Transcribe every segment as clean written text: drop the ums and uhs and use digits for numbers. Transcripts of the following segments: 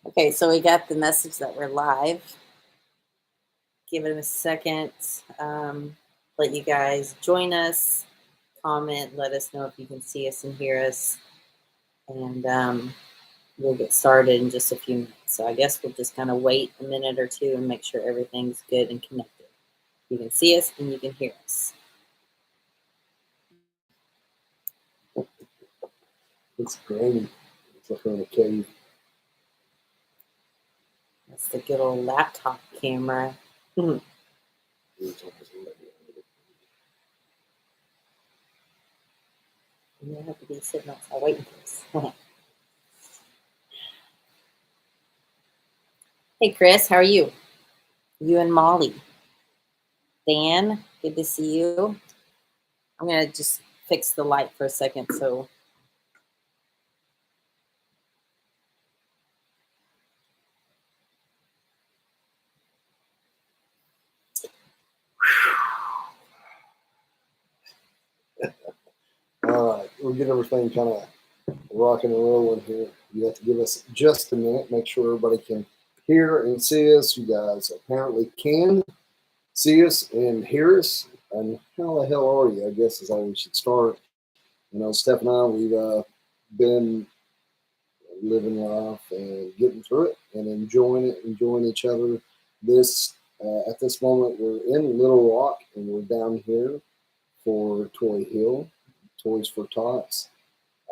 Okay, so we got the message that we're live. Give it a second. Let you guys join us. Comment. Let us know if you can see us and hear us. And we'll get started in just a few minutes. So I guess we'll just kind of wait a minute or two and make sure everything's good and connected. You can see us and you can hear us. It's grainy. It's like in a cave. That's the good old laptop camera. You have to be sitting outside waiting for us. Hey, Chris, how are you? You and Molly. Dan, good to see you. I'm going to just fix the light for a second. So all right, we'll get everything kind of rocking and rolling here. You have to give us just a minute, make sure everybody can hear and see us. You guys apparently can see us and hear us. And how the hell are you? I guess is how we should start. You know, Steph and I, we've been living life and getting through it and enjoying it, enjoying each other. At this moment, we're in Little Rock and we're down here for Toy Hill, Toys for Tots.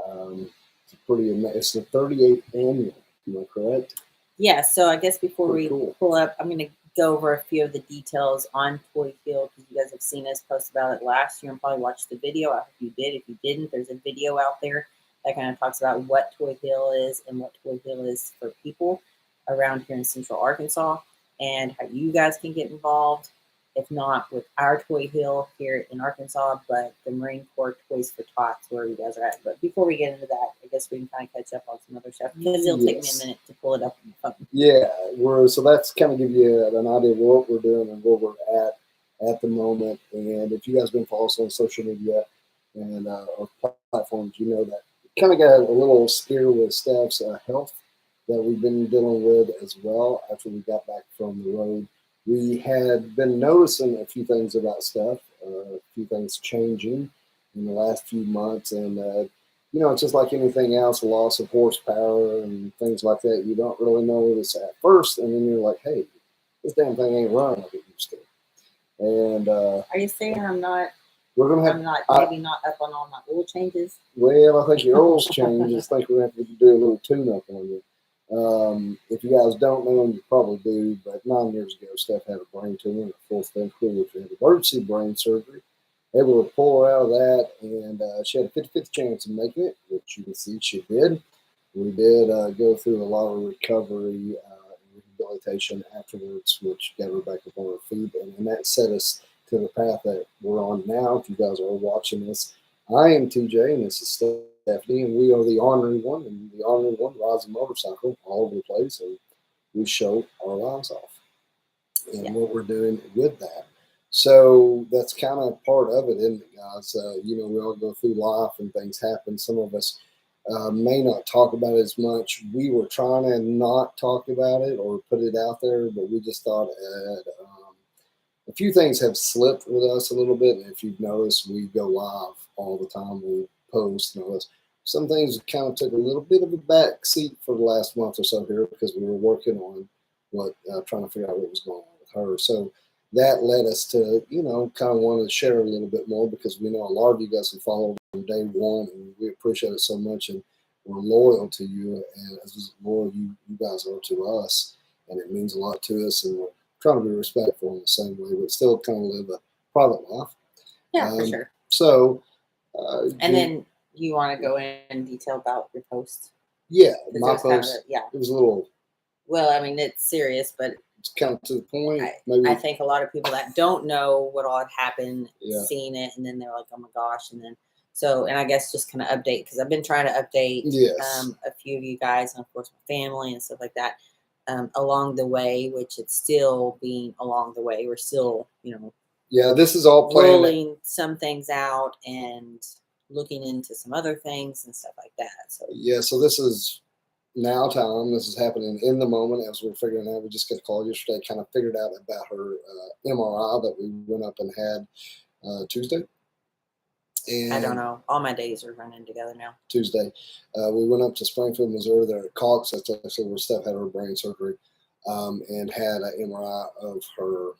It's pretty amazing. It's the 38th annual. Am I correct? Yeah. So I guess before Pretty we cool. pull up, I'm going to go over a few of the details on Toy Hill because you guys have seen us post about it last year and probably watched the video. I hope you did. If you didn't, there's a video out there that kind of talks about what Toy Hill is and what Toy Hill is for people around here in Central Arkansas and how you guys can get involved. If not with our Toy Hill here in Arkansas, but the Marine Corps Toys for Tots, where you guys are at. But before we get into that, I guess we can kind of catch up on some other stuff because it'll take me a minute to pull it up on the phone. Yeah, so that's kind of give you an idea of what we're doing and where we're at the moment. And if you guys been following us on social media and our platforms, you know that kind of got a little scare with Steph's health that we've been dealing with as well after we got back from the road. We had been noticing a few things about Steph, a few things changing in the last few months. And, you know, it's just like anything else, loss of horsepower and things like that. You don't really know this at first. And then you're like, hey, this damn thing ain't running like it used to. And are you saying I'm not not up on all my oil changes? Well, I think your oil's changed. I think we're going to have to do a little tune-up on you. If you guys don't know, and you probably do, but 9 years ago, Steph had a brain tumor in a fourth ventricle, which had emergency brain surgery. Able to pull her out of that, and she had a 50-50 chance of making it, which you can see she did. We did go through a lot of recovery and rehabilitation afterwards, which got her back up on her feet, and that set us to the path that we're on now. If you guys are watching this, I am TJ, and this is Stephanie, and we are the Honorary One, and the Honorary One rides a motorcycle all over the place, and we show our lives off and what we're doing with that. So that's kind of part of it, isn't it, guys? You know, we all go through life and things happen. Some of us may not talk about it as much. We were trying to not talk about it or put it out there, but we just thought a few things have slipped with us a little bit. And if you've noticed, we go live all the time. We post and all this. Some things kind of took a little bit of a back seat for the last month or so here because we were working on trying to figure out what was going on with her. So that led us to, you know, kind of want to share a little bit more because we know a lot of you guys have followed from day one, and we appreciate it so much, and we're loyal to you, and as loyal you guys are to us, and it means a lot to us, and we're trying to be respectful in the same way, but still kind of live a private life. Yeah, for sure. So, and then you want to go in detail about your post? Yeah, my post. It was a little. Well, I mean, it's serious, but it's kind of to the point. I think a lot of people that don't know what all had happened, seeing it, and then they're like, "Oh my gosh!" And then and I guess just kind of update because I've been trying to update a few of you guys, and of course my family and stuff like that along the way. Which it's still being along the way. We're still, you know. Yeah, this is all rolling some things out and looking into some other things and stuff like that. So yeah, so this is, now time. This is happening in the moment as we're figuring out. We just got a call yesterday, kind of figured out about her MRI that we went up and had Tuesday. And I don't know. All my days are running together now. Tuesday, we went up to Springfield, Missouri. There at Cox. That's actually where Steph had her brain surgery, and had an MRI of her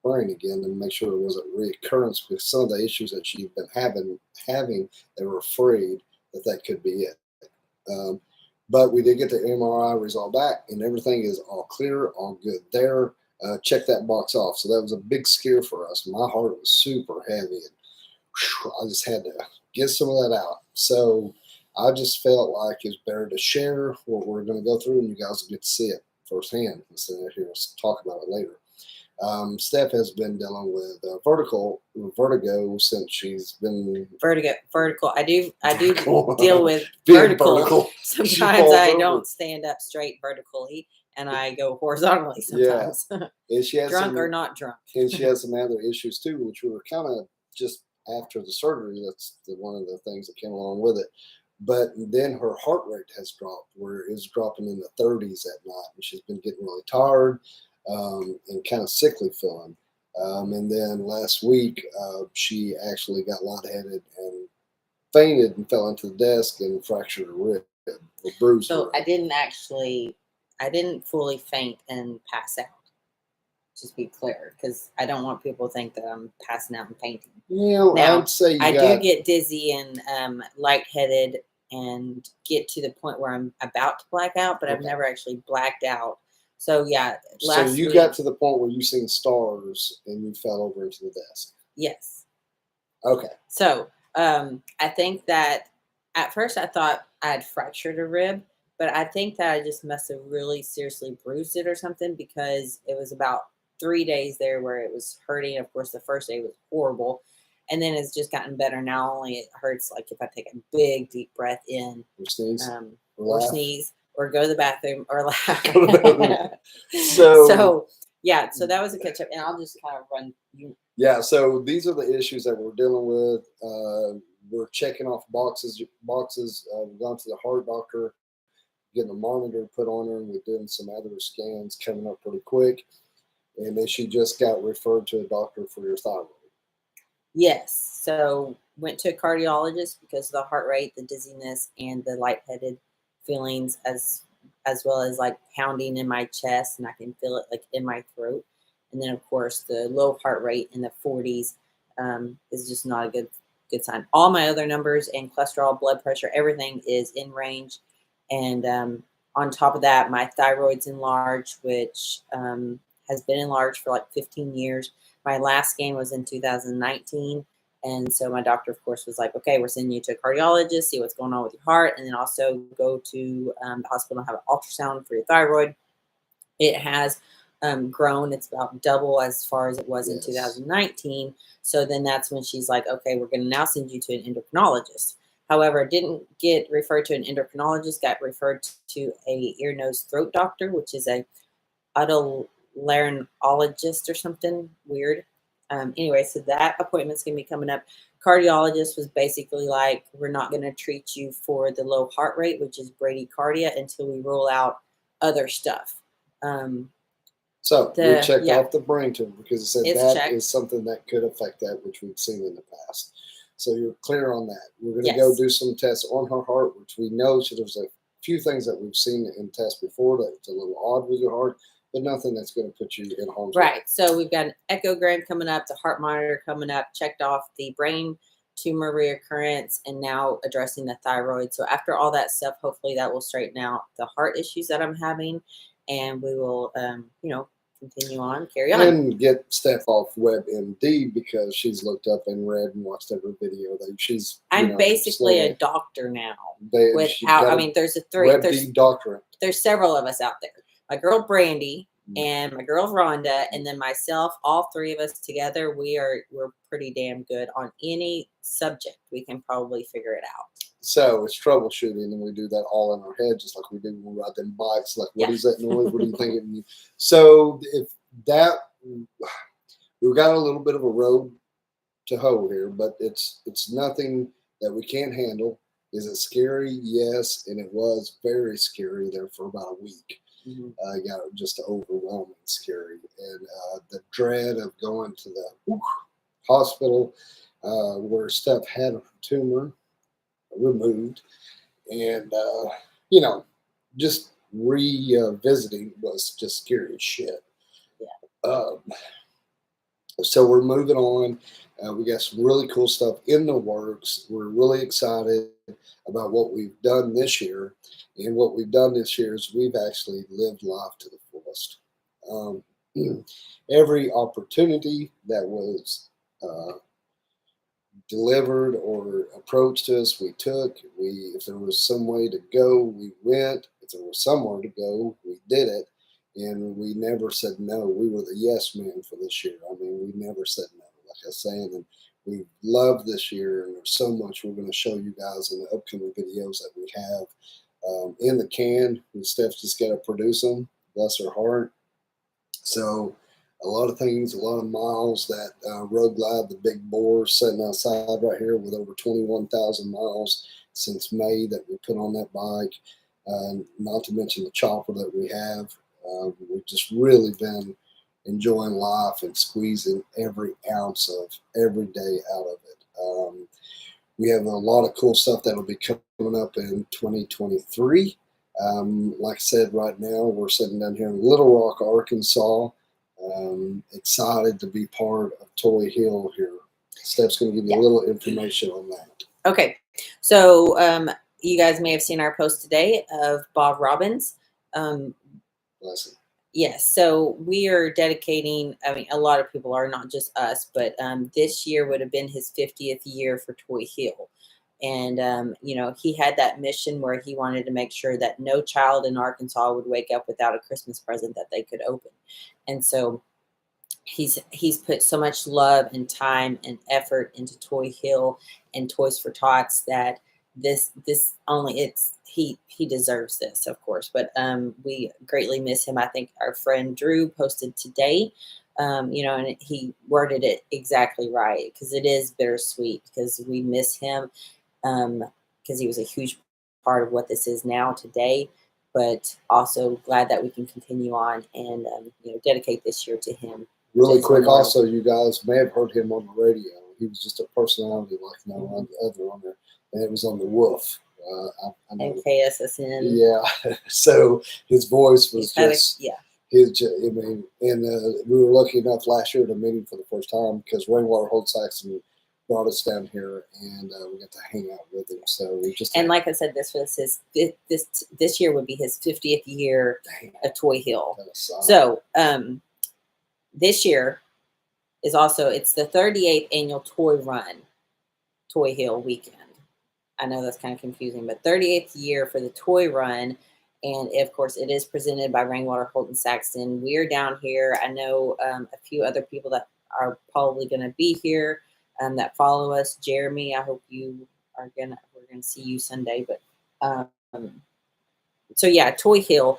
brain again to make sure it wasn't reoccurrence with some of the issues that she'd been having. They were afraid that could be it. But we did get the MRI result back, and everything is all clear, all good there. Check that box off. So that was a big scare for us. My heart was super heavy, and I just had to get some of that out. So I just felt like it's better to share what we're going to go through, and you guys will get to see it firsthand instead of here talk about it later. Steph has been dealing with vertigo since she's been vertical. I do deal with vertical. Sometimes I don't stand up straight vertically, and I go horizontally sometimes. Yeah. And she has drunk or not drunk. And she has some other issues too, which we were kind of just after the surgery. That's one of the things that came along with it. But then her heart rate has dropped, where it's dropping in the 30s at night, and she's been getting really tired. And kind of sickly feeling. And then last week, she actually got lightheaded and fainted and fell into the desk and fractured her rib or bruised her. I didn't fully faint and pass out. Just be clear, because I don't want people to think that I'm passing out and fainting. Yeah, now, I'd say I do get dizzy and lightheaded and get to the point where I'm about to black out, but I've never actually blacked out. So yeah, so you got to the point where you seen stars and you fell over into the desk. Yes. Okay. So I think that at first I thought I had fractured a rib, but I think that I just must have really seriously bruised it or something, because it was about 3 days there where it was hurting. Of course, the first day was horrible, and then it's just gotten better. Now only it hurts like if I take a big deep breath in, or sneeze. Or go to the bathroom or laugh. So yeah, so that was a catch up, and I'll just kind of run you. Yeah, so these are the issues that we're dealing with. We're checking off boxes. We've gone to the heart doctor, getting a monitor put on her, and we're doing some other scans coming up pretty quick. And then she just got referred to a doctor for your thyroid. Yes, so went to a cardiologist because of the heart rate, the dizziness, and the lightheaded feelings, as well as like pounding in my chest, and I can feel it like in my throat. And then of course the low heart rate in the 40s is just not a good sign. All my other numbers and cholesterol, blood pressure, everything is in range. And on top of that, my thyroid's enlarged, which has been enlarged for like 15 years. My last scan was in 2019. And so my doctor, of course, was like, okay, we're sending you to a cardiologist, see what's going on with your heart, and then also go to the hospital and have an ultrasound for your thyroid. It has grown. It's about double as far as it was in 2019. So then that's when she's like, okay, we're going to now send you to an endocrinologist. However, didn't get referred to an endocrinologist, got referred to a ear, nose, throat doctor, which is a otolaryngologist or something weird. Anyway, so that appointment's going to be coming up. Cardiologist was basically like, we're not going to treat you for the low heart rate, which is bradycardia, until we rule out other stuff. So we checked off the brain tumor because it said that is something that could affect that, which we've seen in the past. So you're clear on that. We're going to go do some tests on her heart, which we know. So there's a few things that we've seen in tests before that's a little odd with your heart, but nothing that's going to put you in harm's way. Right. So we've got an echogram coming up, the heart monitor coming up, checked off the brain tumor reoccurrence, and now addressing the thyroid. So after all that stuff, hopefully that will straighten out the heart issues that I'm having, and we will, continue on, carry on. And get Steph off WebMD because she's looked up and read and watched every video that she's. I'm basically a doctor now. There's doctorate. There's several of us out there. My girl Brandy and my girl Rhonda, and then myself. All three of us together, we're pretty damn good on any subject. We can probably figure it out. So it's troubleshooting, and we do that all in our head, just like we do when we ride them bikes. Like, what is that noise? What are you thinking? So if that, we've got a little bit of a road to hoe here, but it's nothing that we can't handle. Is it scary? Yes, and it was very scary there for about a week. Mhm. Got just overwhelming scary, and the dread of going to the hospital where Steph had a tumor removed, and you know, just revisiting was just scary as shit. Yeah. So we're moving on. We got some really cool stuff in the works. We're really excited about what we've done this year. And what we've done this year is we've actually lived life to the fullest. Um, every opportunity that was delivered or approached us, we took. If there was some way to go, we went. If there was somewhere to go, we did it. And we never said no. We were the yes man for this year. I mean, we never said no, like I was saying. And we love this year, and there's so much we're going to show you guys in the upcoming videos that we have in the can. And Steph's just got to produce them. Bless her heart. So a lot of things, a lot of miles. That Road Glide, the big bore sitting outside right here with over 21,000 miles since May that we put on that bike. Not to mention the chopper that we have. We've just really been enjoying life and squeezing every ounce of every day out of it. We have a lot of cool stuff that'll be coming up in 2023. Like I said, right now we're sitting down here in Little Rock, Arkansas. Excited to be part of Toy Hill here. Steph's going to give you a little information on that. Okay, so you guys may have seen our post today of Bob Robbins. Bless him. Yes, so we are dedicating, I mean, a lot of people are, not just us, but this year would have been his 50th year for Toy Hill. And, you know, he had that mission where he wanted to make sure that no child in Arkansas would wake up without a Christmas present that they could open. And so he's put so much love and time and effort into Toy Hill and Toys for Tots that this only he deserves this, of course. But we greatly miss him. I think our friend Drew posted today, you know, and he worded it exactly right, because it is bittersweet, because we miss him, because he was a huge part of what this is now today, but also glad that we can continue on and you know, dedicate this year to him. Really quick, also, you guys may have heard him on the radio. He was just a personality like no other on there, and it was on the Woof. And KSSN. Yeah, so his voice was just his. I mean, and we were lucky enough last year to meet him for the first time because Rainwater Holt Sexton brought us down here, and we got to hang out with him. So we just like I said, this was his this year would be his 50th year of Toy Hill. So this year is also, it's the 38th annual Toy Run, Toy Hill weekend. I know that's kind of confusing, but 38th year for the Toy Run. And of course, it is presented by Rainwater Holt Sexton. We're down here. I know a few other people that are probably going to be here that follow us. Jeremy, I hope you are we're going to see you Sunday. But so yeah, Toy Hill.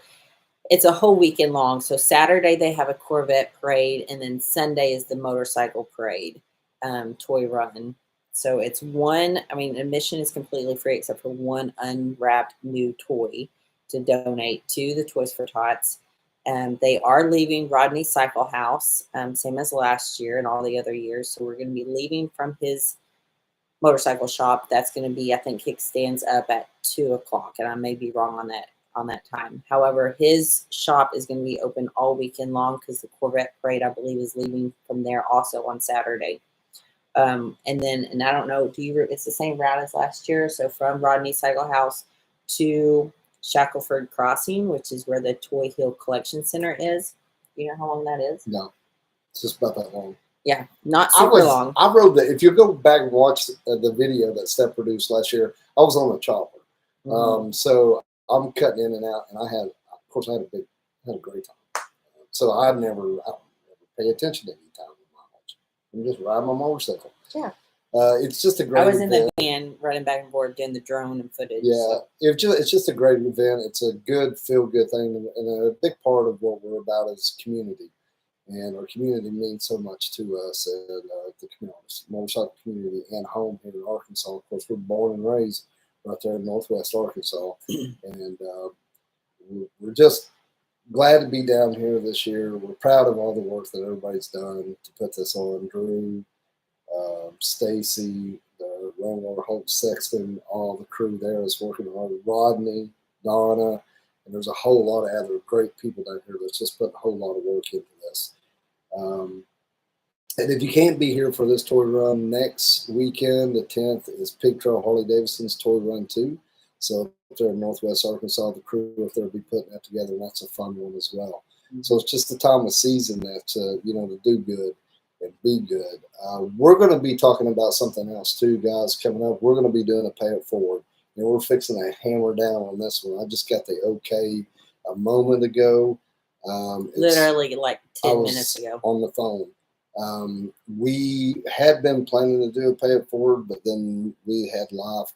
It's a whole weekend long. So Saturday they have a Corvette parade, and then Sunday is the motorcycle parade, Toy Run. So it's one, I mean, admission is completely free except for one unwrapped new toy to donate to the Toys for Tots. They are leaving Rodney Cycle House, same as last year and all the other years. So we're going to be leaving from his motorcycle shop. That's going to be, I think, kickstands up at 2 o'clock, and I may be wrong on that time. However, his shop is going to be open all weekend long because the Corvette parade, I believe, is leaving from there also on Saturday. And I don't know, it's the same route as last year. So from Rodney Cycle House to Shackleford Crossing, which is where the Toy Hill Collection Center is. You know how long that is? No, it's just about that long. Yeah, not super long. I rode that. If you go back and watch the video that Steph produced last year, I was on a chopper. So I'm cutting in and out, and I had a great time. So I never pay attention to any time in my life. I'm just riding my motorcycle. Yeah. It's just a great event. I was in the van running back and forth doing the drone and footage. Yeah, so. It's just a great event. It's a good, feel-good thing, and a big part of what we're about is community. And our community means so much to us, and the motorcycle community and home here in Arkansas. Of course, we're born and raised right there in Northwest Arkansas. And we're just glad to be down here this year. We're proud of all the work that everybody's done to put this on. Drew, Stacy, the Rainwater Holt Sexton, all the crew there is working hard. Rodney, Donna, and there's a whole lot of other great people down here that's just put a whole lot of work into this. And if you can't be here for this toy run, next weekend, the 10th, is Pig Trail Harley Davidson's toy run too. So if they're in Northwest Arkansas, the crew, if they'll be putting that together, that's a fun one as well. So it's just the time of season that, to do good and be good. We're going to be talking about something else too, guys, coming up. We're going to be doing a pay it forward. And we're fixing to hammer down on this one. I just got the okay a moment ago. Literally like 10 minutes ago. On the phone. We had been planning to do a pay it forward, but then we had life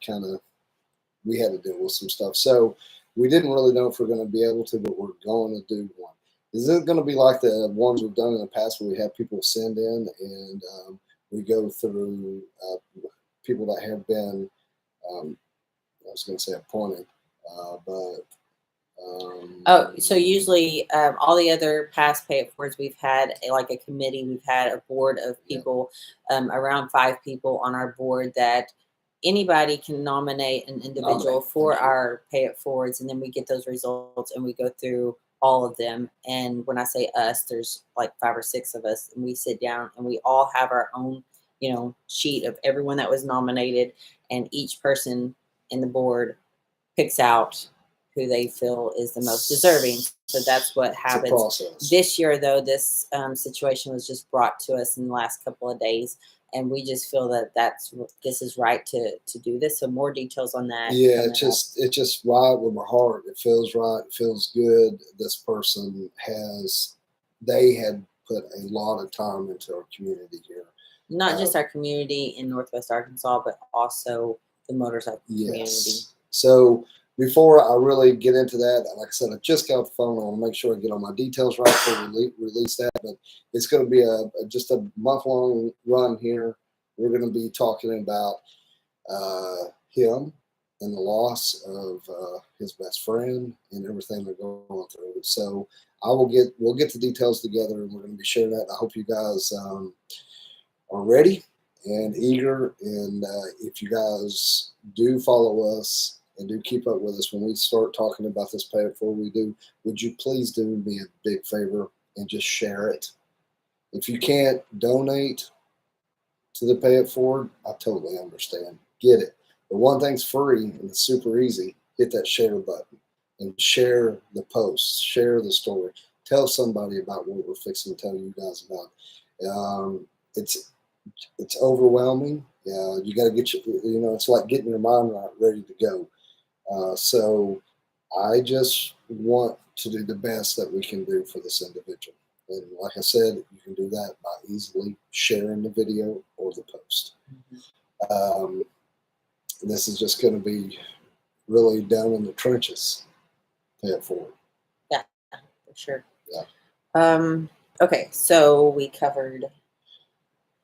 we had to deal with some stuff. So we didn't really know if we're going to be able to, but we're going to do one. Is it going to be like the ones we've done in the past where we have people send in and we go through people that have been, I was going to say appointed, but so usually all the other past pay it forwards, we've had like a committee, we've had a board of people, around 5 people on our board that anybody can nominate an individual for our pay it forwards, and then we get those results and we go through all of them. And when I say us, there's like 5 or 6 of us, and we sit down and we all have our own, sheet of everyone that was nominated, and each person in the board picks out who they feel is the most deserving. So that's what happens. This year, though, this situation was just brought to us in the last couple of days, and we just feel that this is right to do this. So more details on that. Yeah, it's just right with my heart. It feels right. It feels good. This person they had put a lot of time into our community here. Not just our community in Northwest Arkansas, but also the motorcycle community. So before I really get into that, like I said, I just got off the phone. I want to make sure I get all my details right before we release that. But it's going to be just a month-long run here. We're going to be talking about him and the loss of his best friend and everything they're going through. So we'll get the details together, and we're going to be sharing that. I hope you guys are ready and eager. And if you guys do follow us and do keep up with us when we start talking about this pay it forward, would you please do me a big favor and just share it? If you can't donate to the pay it forward, I totally understand. Get it. But one thing's free and it's super easy. Hit that share button and share the post, share the story. Tell somebody about what we're fixing to tell you guys about. It's overwhelming. You got to get it's like getting your mind right, ready to go. So I just want to do the best that we can do for this individual. And like I said, you can do that by easily sharing the video or the post. This is just going to be really down in the trenches. Pay it forward. Yeah, for sure. Yeah. Okay, so we covered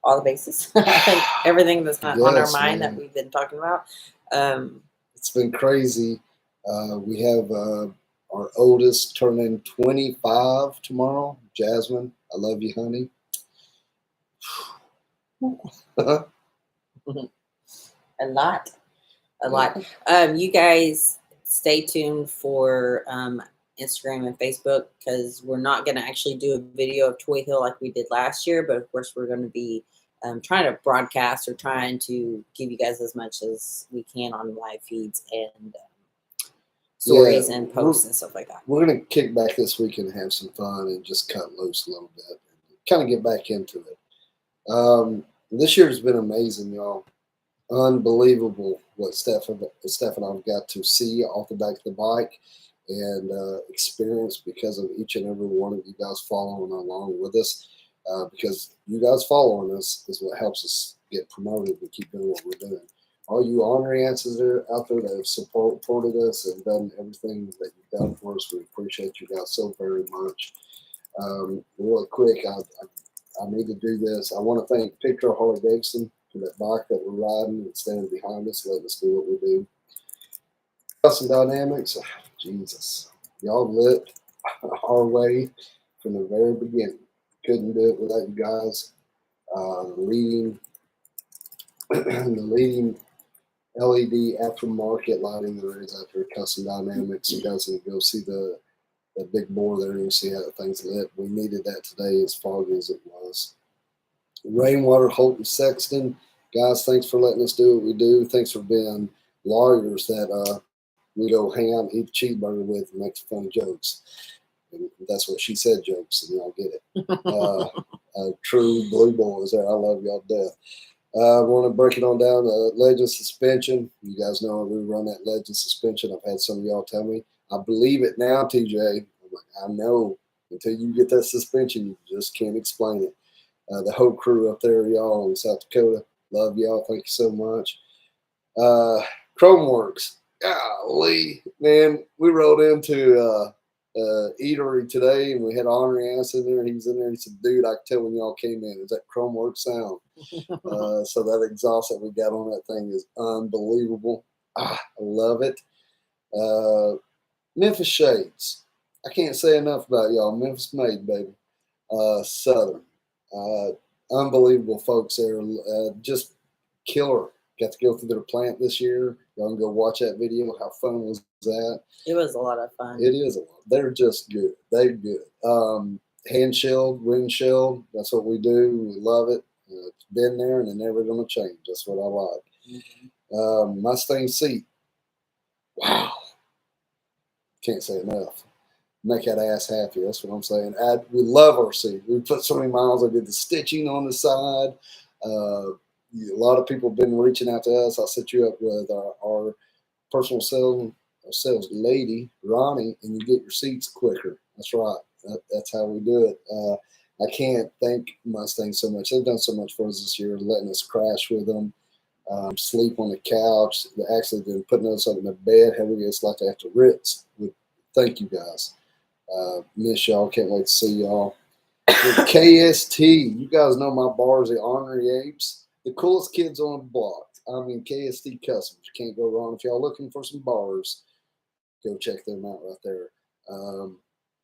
all the bases. I think everything that's not on our mind that we've been talking about. It's been crazy. We have our oldest turning 25 tomorrow. Jasmine, I love you, honey. A lot. You guys stay tuned for Instagram and Facebook, because we're not going to actually do a video of Toy Hill like we did last year, but of course we're going to be trying to broadcast or trying to give you guys as much as we can on live feeds and stories and posts and stuff like that. We're going to kick back this week and have some fun and just cut loose a little bit, kind of get back into it. This year has been amazing, y'all. Unbelievable what Steph and I've got to see off the back of the bike and experience because of each and every one of you guys following along with us. Because you guys following us is what helps us get promoted and keep doing what we're doing. All you honorary answers out there that have supported us and done everything that you've done for us, we appreciate you guys so very much. Really quick, I need to do this. I want to thank Pig Trail Harley Davidson for that bike that we're riding and standing behind us, letting us do what we do. Custom Dynamics, Jesus, y'all lit our way from the very beginning. Couldn't do it without you guys. The leading LED aftermarket lighting there is out there. Custom Dynamics. You guys can go see the big board there and see how the thing's lit. We needed that today, as foggy as it was. Rainwater Holt Sexton, guys, thanks for letting us do what we do. Thanks for being lawyers that we go hang out and eat a cheeseburger with and make funny jokes. And that's what she said, jokes, and y'all get it. True blue boys there. I love y'all to death. I want to break it on down to Legend Suspension. You guys know we run that Legend Suspension. I've had some of y'all tell me. I believe it now, TJ. I'm like, I know. Until you get that suspension, you just can't explain it. The whole crew up there, y'all in South Dakota. Love y'all. Thank you so much. Chromeworks. Golly, man, we rolled into eatery today and we had Henry Ass in there. He was in there. He said, dude, I could tell when y'all came in. Is that Chromeworks sound? So that exhaust that we got on that thing is unbelievable. I love it. Memphis Shades. I can't say enough about y'all. Memphis made, baby. Southern. Unbelievable folks there. Just killer. Got to go through their plant this year. Y'all can go watch that video. How fun was that? It was a lot of fun. It is a lot. They're just good. They're good. Hand shelled, wind shelled. That's what we do. We love it. It's been there and they're never going to change. That's what I like. Mm-hmm. Mustang seat. Wow. Can't say enough. Make that ass happy. That's what I'm saying. We love our seat. We put so many miles. I did the stitching on the side. A lot of people have been reaching out to us. I'll set you up with our personal sales lady, Ronnie, and you get your seats quicker. That's right. That's how we do it. I can't thank Mustang so much. They've done so much for us this year, letting us crash with them, sleep on the couch. Actually, they're putting us up in the bed. How it's like after Ritz. Thank you, guys. Miss y'all. Can't wait to see y'all. With KST, you guys know my bars, the Ornery Apes. The coolest kids on the block. I mean, KST Customs. You can't go wrong. If y'all looking for some bars, go check them out right there.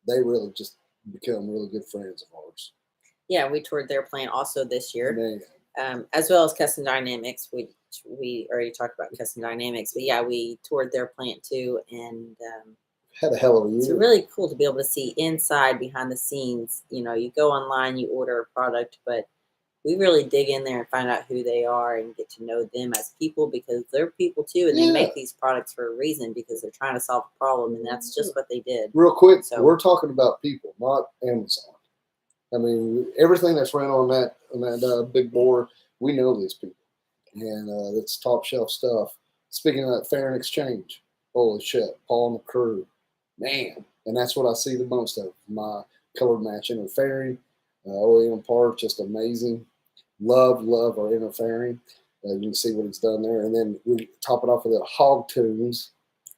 They really just become really good friends of ours. Yeah, we toured their plant also this year, as well as Custom Dynamics. We already talked about Custom Dynamics, but yeah, we toured their plant too, and had a hell of a year. It's really cool to be able to see inside, behind the scenes. You know, you go online, you order a product, but we really dig in there and find out who they are and get to know them as people, because they're people too, and they make these products for a reason, because they're trying to solve a problem, and that's just what they did. Real quick, so we're talking about people, not Amazon. I mean, everything that's ran on that big board, we know these people, and it's top shelf stuff. Speaking of that, Fair and Exchange, holy shit, Paul and the crew, man, and that's what I see the most of. My color matching and fairing, OEM part, just amazing. Love our interfering. You can see what it's done there. And then we top it off with the Hog Tunes,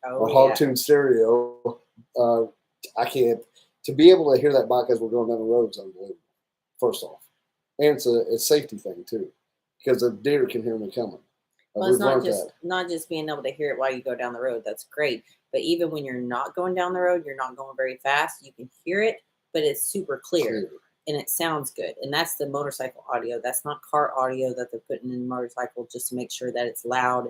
or Hog Tune stereo. I can't, to be able to hear that bike as we're going down the road is unbelievable, first off. And it's a safety thing, too, because the deer can hear me coming. Well, it's not just being able to hear it while you go down the road. That's great. But even when you're not going down the road, you're not going very fast, you can hear it, but it's super clear. And it sounds good. And that's the motorcycle audio. That's not car audio that they're putting in the motorcycle just to make sure that it's loud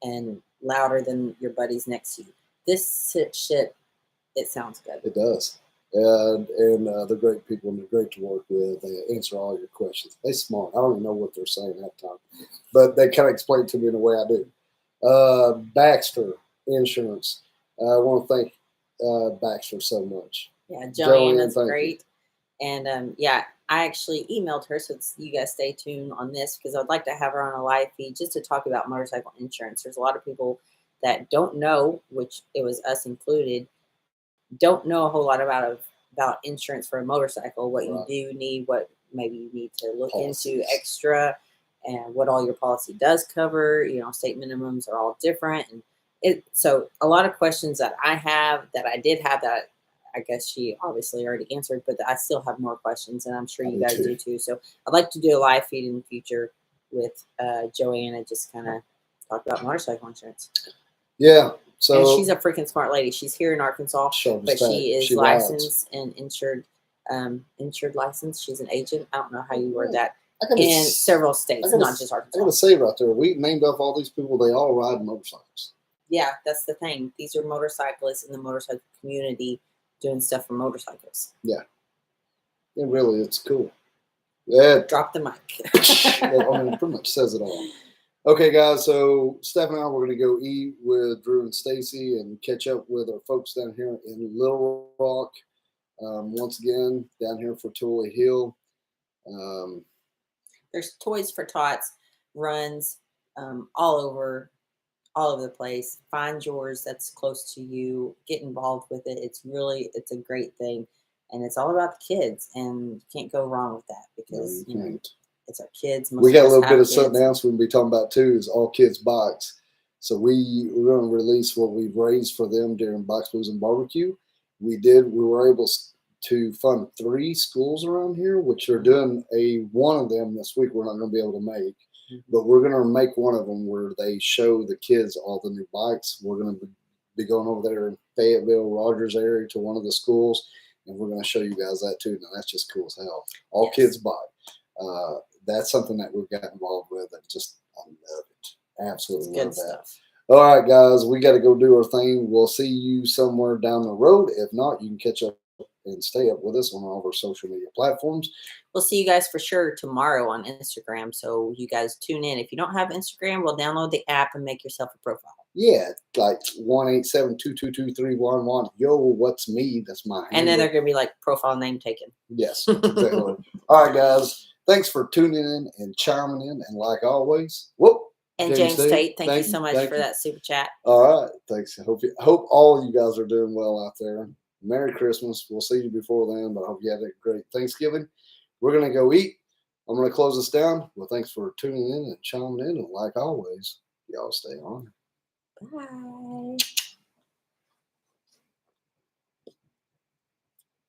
and louder than your buddies next to you. This shit, it sounds good. It does. And they're great people, and they're great to work with. They answer all your questions. They're smart. I don't even know what they're saying half the time, but they kind of explain it to me in the way I do. Baxter Insurance. I want to thank Baxter so much. Yeah, Joanne is great. And I actually emailed her, so you guys stay tuned on this, because I'd like to have her on a live feed just to talk about motorcycle insurance. There's a lot of people that don't know, which it was us included, don't know a whole lot about insurance for a motorcycle, what you do need, what maybe you need to look into extra, and what all your policy does cover. You know, state minimums are all different. And so a lot of questions that I have, that I did have, that I guess she obviously already answered, but I still have more questions, and I'm sure you guys do too. So I'd like to do a live feed in the future with Joanne and just kind of talk about motorcycle insurance. Yeah, So and she's a freaking smart lady. She's here in Arkansas, but she is licensed and insured license. She's an agent. I don't know how you word that. In several states, not just Arkansas. I gotta say right there, we named off all these people. They all ride motorcycles. Yeah, that's the thing. These are motorcyclists in the motorcycle community doing stuff for motorcycles. Yeah. Yeah, really, it's cool. Yeah. Drop the mic. I mean, it pretty much says it all. Okay, guys, so Steph and I, we're going to go eat with Drew and Stacy and catch up with our folks down here in Little Rock. Once again, down here for Toy Hill. There's Toys for Tots, runs all over the place. Find yours that's close to you. Get involved with it. It's a great thing. And it's all about the kids. And you can't go wrong with that because, no, you can't. It's our kids. We got a little bit of something else we'll be talking about too is All Kids Bikes. So we're going to release what we've raised for them during Bikes, Blues, and Barbecue. We were able to fund 3 schools around here, which are doing one of them this week we're not going to be able to make. But we're going to make one of them where they show the kids all the new bikes. We're going to be going over there in Fayetteville, Rogers area to one of the schools, and we're going to show you guys that too. Now, that's just cool as hell. All Kids Bike. That's something that we've got involved with. I love it. Absolutely love that. Stuff. All right, guys, we got to go do our thing. We'll see you somewhere down the road. If not, you can catch up and stay up with us on all of our social media platforms. We'll see you guys for sure tomorrow on Instagram. So you guys tune in. If you don't have Instagram, we'll download the app and make yourself a profile. Yeah, like 1-877-222-3111. Yo, what's me? That's my handle. And then they're going to be like profile name taken. Yes, exactly. All right, guys. Thanks for tuning in and chiming in. And like always, whoop. And James Tate, thank you so much for that super chat. All right. Thanks. I hope all of you guys are doing well out there. Merry Christmas. We'll see you before then, but I hope you have a great Thanksgiving. We're going to go eat. I'm going to close this down. Well, thanks for tuning in and chiming in. And like always, y'all stay on. Bye.